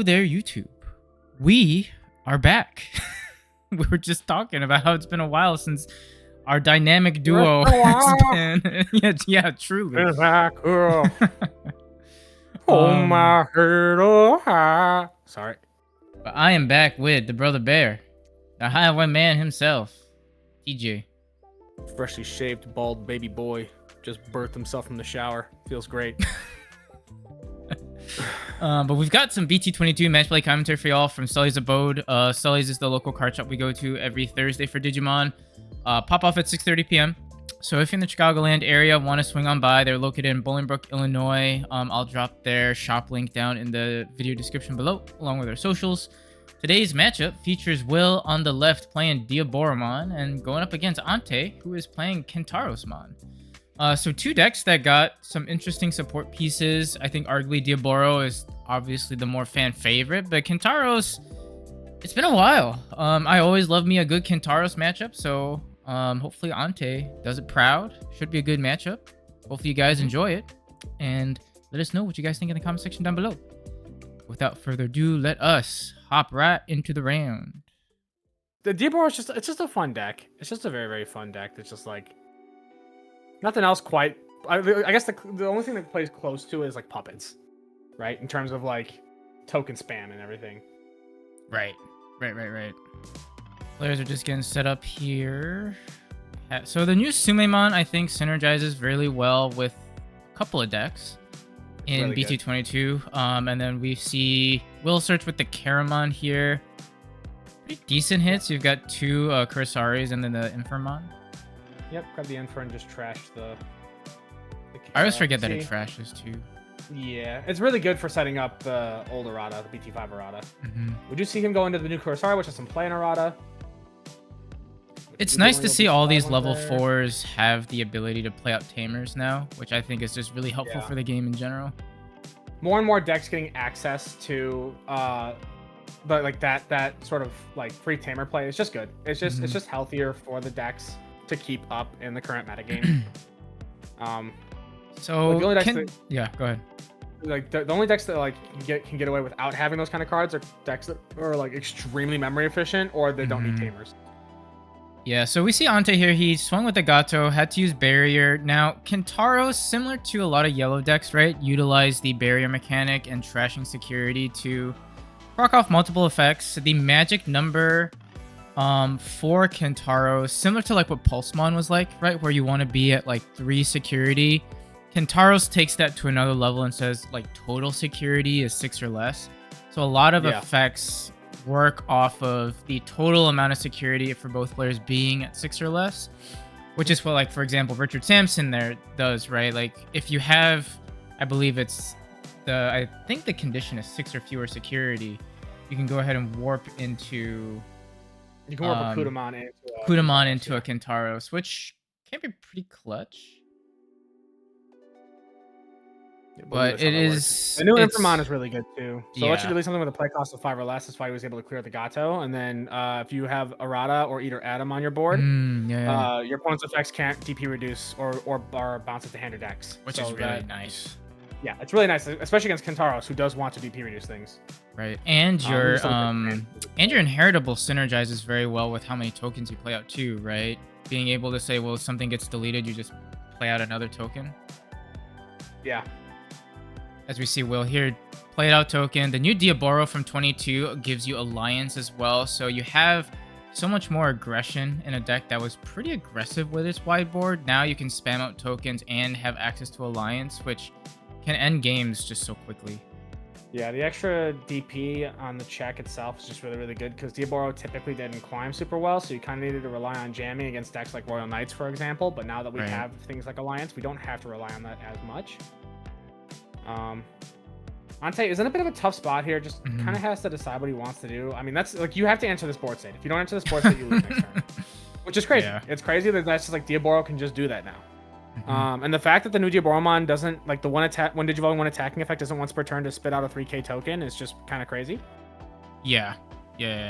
there, YouTube. We are back. We were just talking about how it's been a while since our dynamic duo has been. yeah, truly. Sorry. But I am back with the brother bear, the highway man himself, TJ. Freshly shaved, bald baby boy just birthed himself from the shower. Feels great. But we've got some BT-22 match play commentary for y'all from Sully's Abode. Sully's is the local card shop we go to every Thursday for Digimon. Pop off at 6:30 p.m. So if you're in the Chicagoland area, want to swing on by, they're located in Bolingbrook, Illinois. I'll drop their shop link down in the video description below, along with their socials. Today's matchup features Will on the left playing Diaboromon and going up against Ante, who is playing Kentaurosmon. So two decks that got some interesting support pieces. I think arguably Diaboro is obviously the more fan favorite, but Kentauros, it's been a while. I always love me a good Kentauros matchup, so hopefully Ante does it proud. Should be a good matchup. Hopefully you guys enjoy it, and let us know what you guys think in the comment section down below. Without further ado, let us hop right into the round. The Diaboro is it's just a fun deck. It's just a very, very fun deck. It's just like nothing else quite. I guess the only thing that plays close to it is like puppets, right? In terms of like token spam and everything. Right. Players are just getting set up here. So the new Sumemon, I think, synergizes really well with a couple of decks in really BT-22. And then we see Will Search with the Karamon here. Pretty decent hits. You've got two Kurisaris and then the Infernmon. Yep, grab the Infer and just trash the I always forget that it trashes too. Yeah, it's really good for setting up the old Errata, the BT5 Errata. Mm-hmm. We do see him go into the new Kurisari, which has some play in Errata. It's nice to see all these level 4s have the ability to play out Tamers now, which I think is just really helpful for the game in general. More and more decks getting access to but like that sort of like free Tamer play is just good. It's just it's just healthier for the decks to keep up in the current metagame. So like the only decks yeah, go ahead. Like the only decks that like can get away without having those kind of cards are decks that are like extremely memory efficient or they don't need Tamers. Yeah, so we see Ante here. He swung with the Gato, had to use Barrier. Now, Kentauros, similar to a lot of yellow decks, right? Utilize the Barrier mechanic and Trashing Security to proc off multiple effects. The magic number for Kentauros, similar to like what Pulsemon was like, right? Where you want to be at like 3 security. Kentauros takes that to another level and says like total security is 6 or less. So a lot of effects work off of the total amount of security for both players being at 6 or less, which is what, like, for example, Richard Sampson there does, right? Like, if you have, I believe it's I think the condition is 6 or fewer security, you can go ahead and warp into... You can warp a Kudamon into a Kentauros, which can be pretty clutch. But it is... The new Infernmon is really good, too. So let you delete something with a play cost of 5 or less. That's why he was able to clear the Gato. And then if you have Errata or either Adam on your board, your opponent's effects can't DP reduce or bounce it to hand or decks. Which is really nice. Yeah, it's really nice, especially against Kentauros, who does want to DP reduce things. Right, and your inheritable synergizes very well with how many tokens you play out too, right? Being able to say, well, if something gets deleted, you just play out another token. Yeah. As we see Will here, played out token. The new Diaboro from 22 gives you Alliance as well. So you have so much more aggression in a deck that was pretty aggressive with its sideboard. Now you can spam out tokens and have access to Alliance, which can end games just so quickly. Yeah, the extra DP on the check itself is just really, really good because Diaboro typically didn't climb super well, so you kind of needed to rely on jamming against decks like Royal Knights, for example. But now that we have things like Alliance, we don't have to rely on that as much. Ante is in a bit of a tough spot here. Just kind of has to decide what he wants to do. I mean, that's like you have to answer this board state. If you don't answer this board state, you lose next turn, which is crazy. It's crazy that that's just like Diaboro can just do that now. And the fact that the new Diaboromon doesn't like the one Digivolving one attacking effect doesn't once per turn to spit out a 3k token is just kind of crazy. Yeah.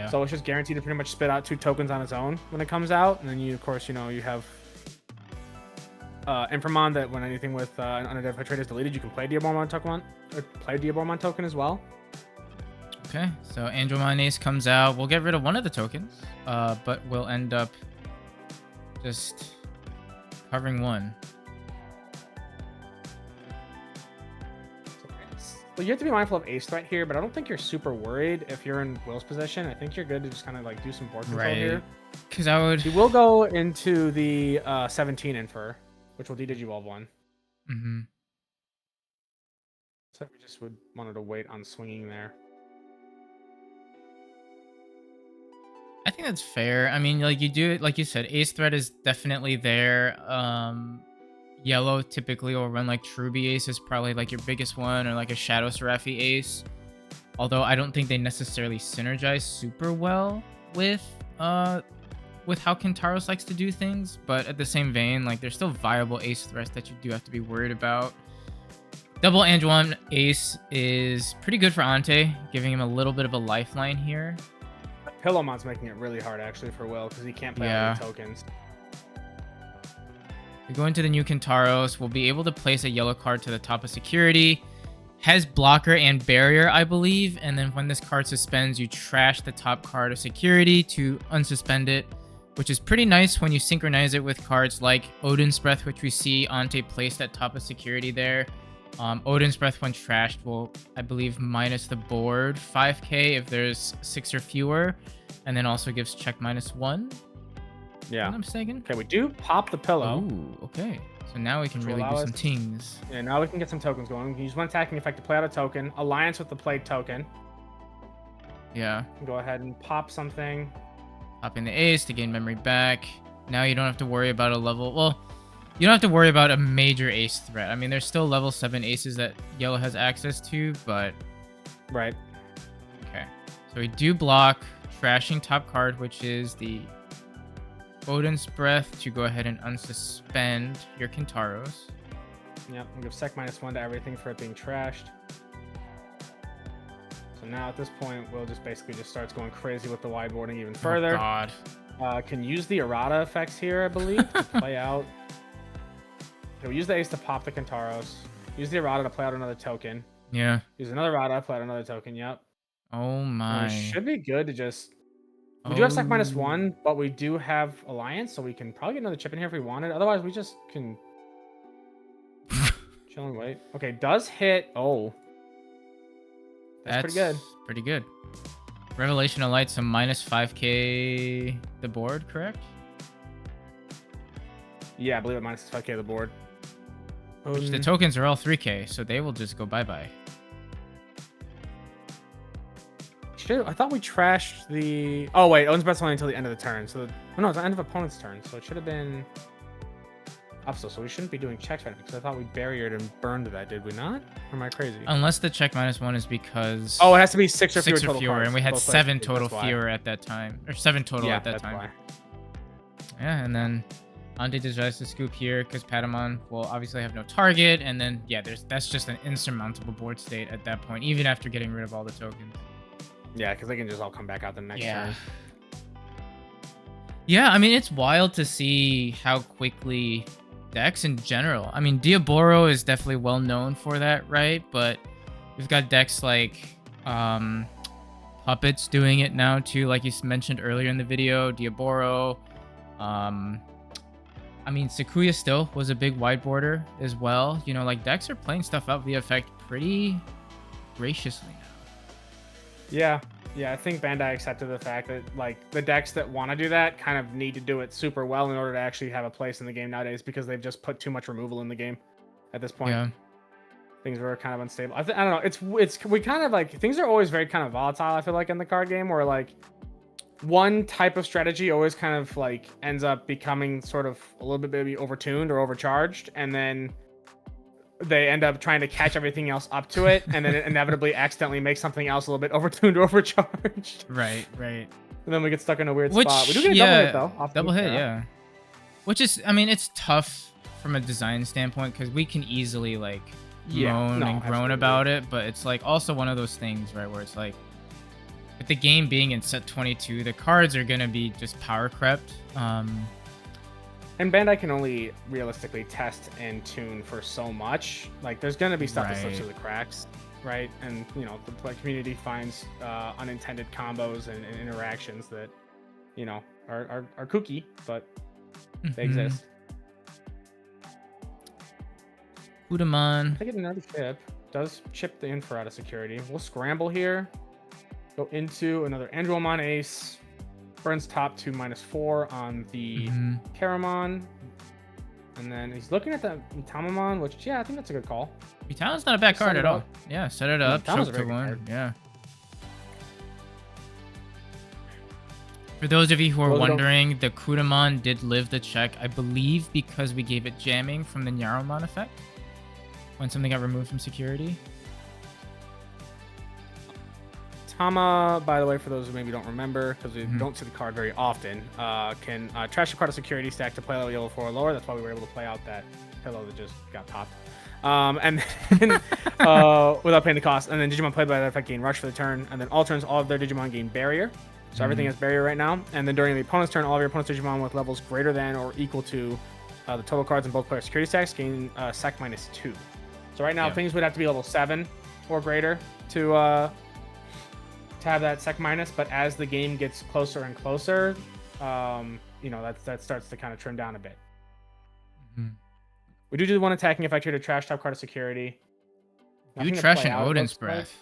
So it's just guaranteed to pretty much spit out 2 tokens on its own when it comes out, and then you, of course, you have Infernmon that when anything with an unidentified trait is deleted, you can play Diaboromon token as well. Okay, so Diaboromon Ace comes out. We'll get rid of one of the tokens, but we'll end up just covering one. Well, you have to be mindful of ace threat here, but I don't think you're super worried if you're in Will's position. I think you're good to just kind of like do some board control here. Because I would... He will go into the 17 Infer, which will de-digivolve one. Mm-hmm. So we just wanted to wait on swinging there. I think that's fair. I mean, like you do it, like you said, ace threat is definitely there. Yellow typically will run like Truby Ace is probably like your biggest one, or like a Shadow Seraphi Ace. Although I don't think they necessarily synergize super well with how Kentauros likes to do things. But at the same vein, like there's still viable ace threats that you do have to be worried about. Double Diaboromon Ace is pretty good for Ante, giving him a little bit of a lifeline here. Pillowmon's making it really hard actually for Will because he can't play any tokens. We go into the new Kentauros. We'll be able to place a yellow card to the top of security. Has blocker and barrier, I believe. And then when this card suspends, you trash the top card of security to unsuspend it, which is pretty nice when you synchronize it with cards like Odin's Breath, which we see Ante placed at top of security there. Odin's Breath, when trashed, will, I believe, minus the board 5k if there's 6 or fewer. And then also gives check -1. Yeah. If I'm not mistaken. Okay, we do pop the pillow. Ooh, okay. So now we can really do some tings. Yeah, now we can get some tokens going. We can use one attacking effect to play out a token. Alliance with the played token. Yeah. Go ahead and pop something. Pop in the ace to gain memory back. Now you don't have to worry about a level... Well, you don't have to worry about a major ace threat. I mean, there's still level 7 aces that yellow has access to, but... Right. Okay. So we do block trashing top card, which is the Odin's Breath, to go ahead and unsuspend your Kentauros. Yep, we'll give sec -1 to everything for it being trashed. So now at this point, Will just basically just starts going crazy with the wideboarding even further. Oh, God. Can use the errata effects here, I believe, to play out. Okay, we use the ace to pop the Kentauros. Use the errata to play out another token. Yeah. Use another errata, play out another token. Yep. Oh my. It should be good to just... We do have sec -1, but we do have Alliance, so we can probably get another chip in here if we wanted. Otherwise, we just can chill and wait. Okay, does hit... Oh. That's pretty good. Pretty good. Revelation of Light, some -5k the board, correct? Yeah, I believe it -5k the board. Which the tokens are all 3k, so they will just go bye-bye. I thought we trashed the... Oh, wait. Owns Breath's only until the end of the turn. So, no, it's the end of opponent's turn. So it should have been... Upso. So we shouldn't be doing checks right now because I thought we barriered and burned that. Did we not? Or am I crazy? Unless the check -1 is because... Oh, it has to be 6 or fewer total cards. And we had 7 total fewer at that time. Or 7 total at that time. Why. Yeah, and then Ante decides to scoop here because Patamon will obviously have no target. And then, yeah, that's just an insurmountable board state at that point, even after getting rid of all the tokens. Yeah, because they can just all come back out the next turn. Yeah, I mean, it's wild to see how quickly decks in general. I mean, Diaboro is definitely well known for that, right? But we've got decks like Puppets doing it now too, like you mentioned earlier in the video. Diaboro. I mean, Sakuya still was a big whiteboarder as well. You know, like decks are playing stuff out via effect pretty graciously now. Yeah, I think Bandai accepted the fact that like the decks that want to do that kind of need to do it super well in order to actually have a place in the game nowadays because they've just put too much removal in the game at this point. Yeah. Things were kind of unstable. I don't know. We kind of like things are always very kind of volatile. I feel like in the card game where like one type of strategy always kind of like ends up becoming sort of a little bit maybe overtuned or overcharged, and then they end up trying to catch everything else up to it, and then it inevitably accidentally makes something else a little bit overtuned or overcharged. Right. And then we get stuck in a weird spot. We do get a double hit though. Double hit, yeah. Which is, I mean, it's tough from a design standpoint because we can easily like moan and groan about it, but it's like also one of those things, right, where it's like with the game being in set 22, the cards are gonna be just power crept. And Bandai can only realistically test and tune for so much. Like, there's going to be stuff that slips through the cracks. right? And you know, the play community finds unintended combos and interactions that, you know, are kooky, but they exist. Kudamon. I get another chip. Does chip the info out of security. We'll scramble here. Go into another Diaboromon ace. Burns top to -4 on the Kentaurosmon. And then he's looking at the Mitamamon, which, yeah, I think that's a good call. Mitamon's not a bad card at all. Yeah, set it up. Choke to one. Yeah. For those of you who are wondering, the Kudamon did live the check, I believe, because we gave it jamming from the Diaboromon effect when something got removed from security. Tama, by the way, for those who maybe don't remember, because we don't see the card very often, can trash a card of security stack to play level yellow 4 or lower. That's why we were able to play out that pillow that just got popped. And then, without paying the cost. And then Digimon played by that effect gain rush for the turn. And then all turns, all of their Digimon gain barrier. So everything has barrier right now. And then during the opponent's turn, all of your opponent's Digimon with levels greater than or equal to the total cards in both player security stacks gain sec -2. So right now, things would have to be level 7 or greater to have that sec minus, but as the game gets closer and closer, you know, that starts to kind of trim down a bit. We do the one attacking effect here to trash top card of security. You trash an Odin's Breath.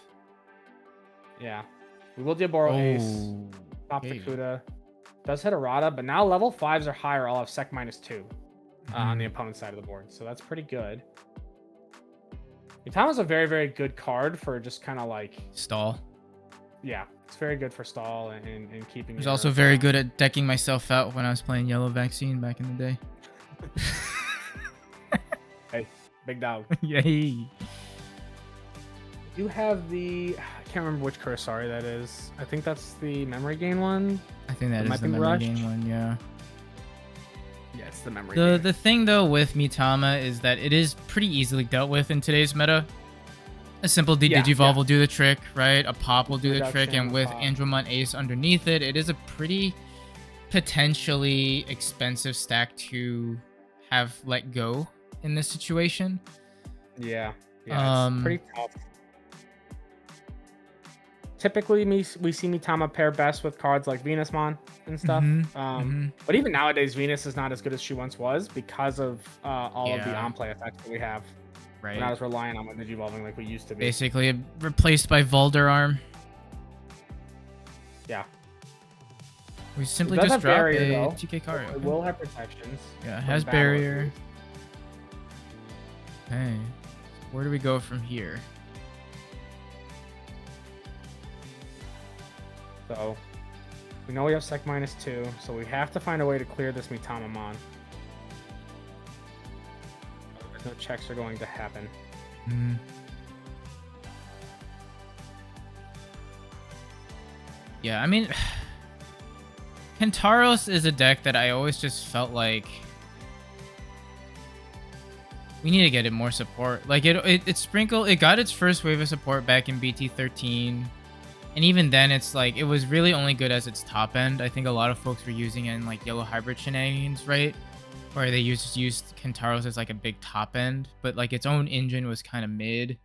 Yeah. We will Diaboro ace. Pop the Kuda. Does hit a Rada, but now level 5s or higher all have sec -2 on the opponent's side of the board. So that's pretty good. Utama's a very, very good card for just kind of like... Stall. Yeah, it's very good for stall and keeping... He's also very good at decking myself out when I was playing Yellow Vaccine back in the day. Hey, big dog. Yay. You have the... I can't remember which Kursari that is. I think that's the memory gain one. I think that is the memory gain one, yeah. Yeah, it's the memory gain. The thing, though, with Mitama is that it is pretty easily dealt with in today's meta. A simple Digivolve will do the trick, right? A pop will do the trick, and with Diaboromon Ace underneath it, it is a pretty potentially expensive stack to have let go in this situation. Yeah, it's pretty tough. Typically, we see Mitama pair best with cards like Venusmon and stuff. But even nowadays, Venus is not as good as she once was because of all of the on-play effects that we have. Right. We're not as reliant on Digivolving like we used to be. Basically, replaced by Volderarm. Yeah. We simply just drop barrier, a TK card. It will have protections. Yeah, it has barrier. Okay. Where do we go from here? So, we know we have sec -2, so we have to find a way to clear this Mitamamon. No checks are going to happen. Yeah, I mean, Kentauros is a deck that I always just felt like we need to get it more support. Like it got its first wave of support back in BT-13, and even then, it's like it was really only good as its top end. I think a lot of folks were using it in like yellow hybrid shenanigans, right? Where they used Kentauros as like a big top end, but like its own engine was kind of mid.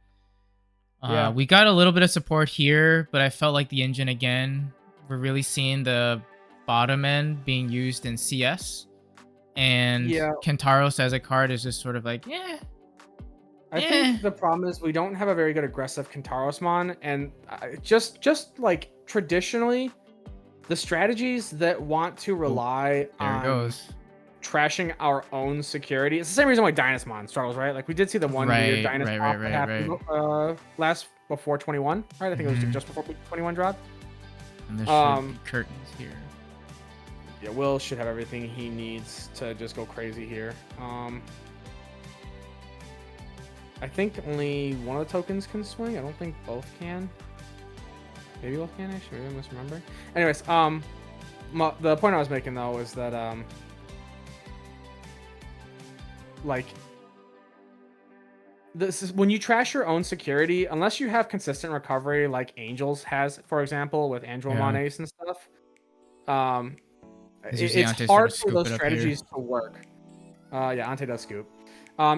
We got a little bit of support here, but I felt like the engine again, we're really seeing the bottom end being used in CS, and Kentauros as a card is just sort of like, I think the problem is we don't have a very good aggressive Kentaurosmon, and just like traditionally, the strategies that want to rely on trashing our own security. It's the same reason why Dynasmon struggles, right? Like we did see the one weird Dynasmon that happened last before 21, right? I think it was just before 21 dropped. And there should be curtains here. Yeah, Will should have everything he needs to just go crazy here. I think only one of the tokens can swing. I don't think both can. Maybe both can, actually. Maybe I misremember. Anyways, the point I was making, though, is that, like, this is when you trash your own security, unless you have consistent recovery like Angels has, for example, with Diaboromon Ace and stuff, it's hard for those strategies to work. Yeah, Ante does scoop.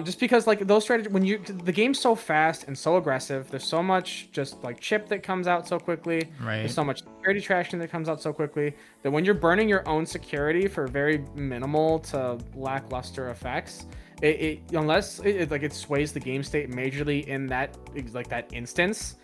Just because like those strategies, the game's so fast and so aggressive, there's so much just like chip that comes out so quickly. Right. There's so much security trashing that comes out so quickly that when you're burning your own security for very minimal to lackluster effects, unless it sways the game state majorly in that instance,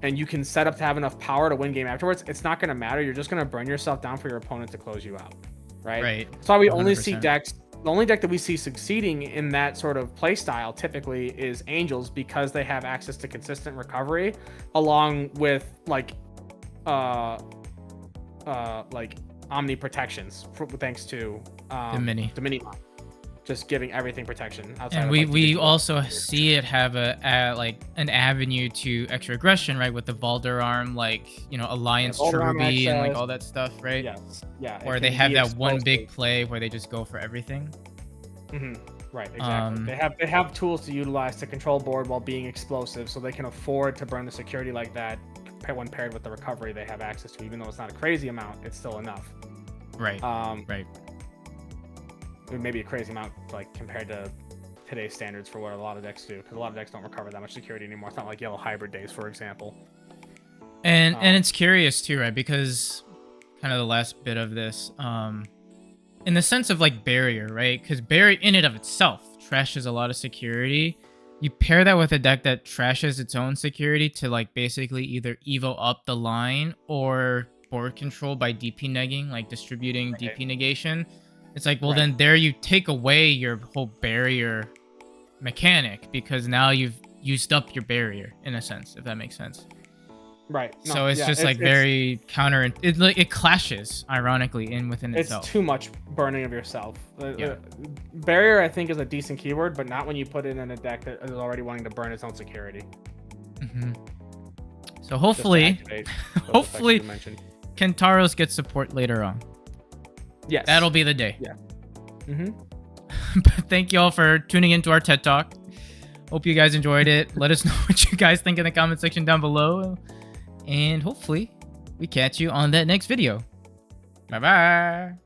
and you can set up to have enough power to win game afterwards, it's not going to matter. You're just going to burn yourself down for your opponent to close you out, right? Right. That's why we only 100%. see decks. The only deck that we see succeeding in that sort of play style typically is Angels, because they have access to consistent recovery, along with like Omni protections, thanks to the mini. Just giving everything protection. Outside And of, we also see it have like an avenue to extra aggression, right? With the Valderarm, like, you know, Alliance Cherubi and like all that stuff, right? Yes. Yeah. Or they have that one big play where they just go for everything. Right, exactly. They have tools to utilize to control board while being explosive, so they can afford to burn the security like that when paired with the recovery they have access to. Even though it's not a crazy amount, it's still enough. Right. Right. Maybe a crazy amount like compared to today's standards for what a lot of decks do, because a lot of decks don't recover that much security anymore. It's not like Yellow Hybrid days, for example. And it's curious too, right? Because kind of the last bit of this, in the sense of like barrier, right? Because barrier in and of itself trashes a lot of security. You pair that with a deck that trashes its own security to like basically either evo up the line or board control by DP negging, like distributing DP negation. It's like, well, then there you take away your whole barrier mechanic, because now you've used up your barrier in a sense, if that makes sense. Right. No, so it's just like very counter. It clashes ironically within itself. It's too much burning of yourself. Barrier, I think, is a decent keyword, but not when you put it in a deck that is already wanting to burn its own security. So hopefully Kentauros gets support later on. Yes. That'll be the day. Yeah. But thank you all for tuning into our TED Talk. Hope you guys enjoyed it. Let us know what you guys think in the comment section down below. And hopefully we catch you on that next video. Bye-bye.